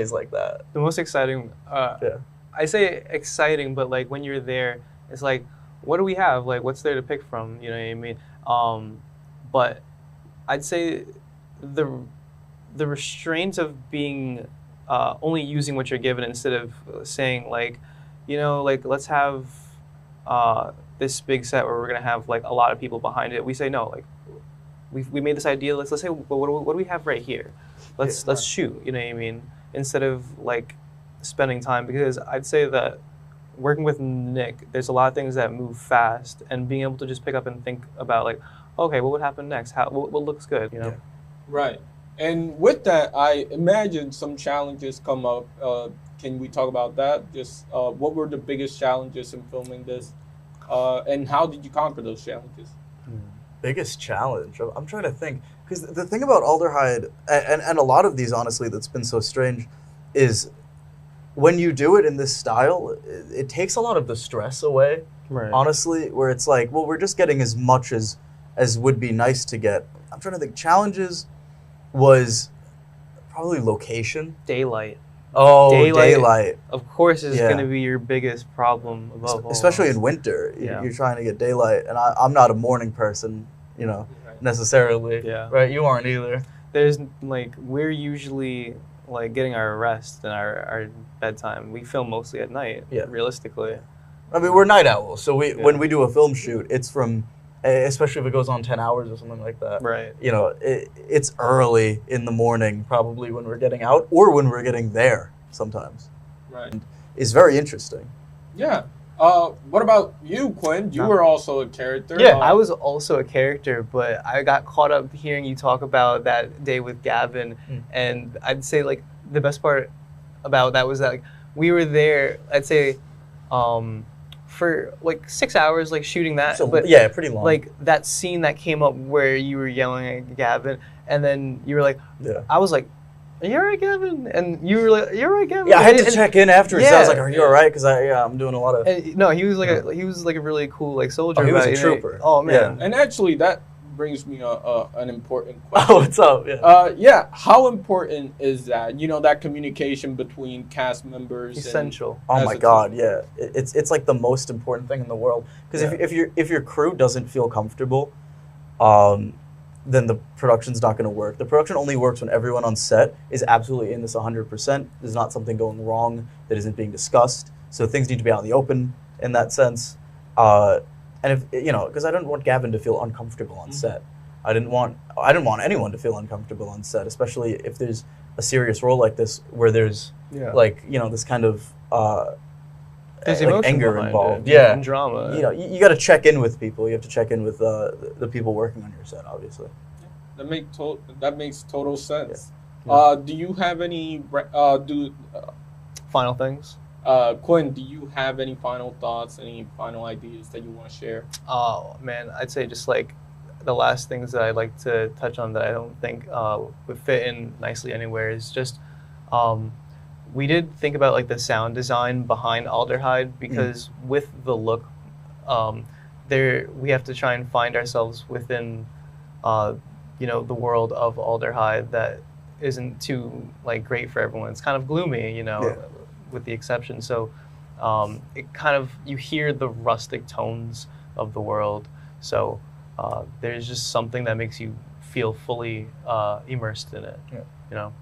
It's like that. The most exciting, I say exciting, but like when you're there, it's like, what do we have? Like, what's there to pick from? You know what I mean? But I'd say the restraint of being only using what you're given instead of saying like, you know, like let's have this big set where we're gonna have like a lot of people behind it. We say no, like we made this idea. Let's say well, what do we have right here? Let's shoot. You know what I mean? Instead of like spending time, because I'd say that working with Nick, there's a lot of things that move fast, and being able to just pick up and think about like, okay, what would happen next? What looks good? You know? Yeah. Right. And with that, I imagine some challenges come up. Can we talk about that? Just what were the biggest challenges in filming this, and how did you conquer those challenges? Biggest challenge? I'm trying to think. Because the thing about Alderheid, and a lot of these, honestly, that's been so strange, is when you do it in this style, it takes a lot of the stress away, honestly, where it's like, well, we're just getting as much as would be nice to get. I'm trying to think. Challenges was probably location. Daylight. Oh, daylight. Of course, is going to be your biggest problem above all. Especially in winter. You're trying to get daylight, and I'm not a morning person, you know, necessarily. Yeah. Right? You aren't either. There's like, we're usually like getting our rest and our bedtime. We film mostly at night, realistically. I mean, we're night owls, so when we do a film shoot, it's from, especially if it goes on 10 hours or something like that. Right. You know, it's early in the morning, probably when we're getting out, or when we're getting there sometimes. Right. And it's very interesting. Yeah. What about you, Quinn? You were also a character. Yeah, I was also a character, but I got caught up hearing you talk about that day with Gavin, and I'd say like the best part about that was that like we were there, I'd say, for like 6 hours, like shooting that. So, but yeah, pretty long. Like that scene that came up where you were yelling at Gavin, and then you were like, I was like, "Are you all right, Gavin?" And you were like, "You're all right, Gavin." Yeah, I had to check in afterwards. I was like, "Are you all right?" Because I'm doing a lot of. And, no, he was like a really cool like soldier. Oh, he was a trooper. Oh man. And actually, that brings me an important question. Oh, what's up? Yeah. How important is that? You know, that communication between cast members. Essential. Oh my God, yeah. It's like the most important thing in the world. Because if your crew doesn't feel comfortable, then the production's not going to work. The production only works when everyone on set is absolutely in this 100%. There's not something going wrong that isn't being discussed. So things need to be out in the open in that sense. And if you know, because I didn't want Gavin to feel uncomfortable on set. I didn't want anyone to feel uncomfortable on set, especially if there's a serious role like this where there's like, you know, this kind of there's like anger involved. And drama. You know, you got to check in with people. You have to check in with the people working on your set, obviously. That makes total sense. Yeah. Do you have any final things? Quinn, do you have any final thoughts, any final ideas that you want to share? Oh man, I'd say just like the last things that I'd like to touch on that I don't think would fit in nicely anywhere is just we did think about like the sound design behind Alderheid, because with the look, we have to try and find ourselves within you know, the world of Alderheid that isn't too like great for everyone. It's kind of gloomy, you know, with the exception. So it kind of, you hear the rustic tones of the world. So there's just something that makes you feel fully immersed in it, you know.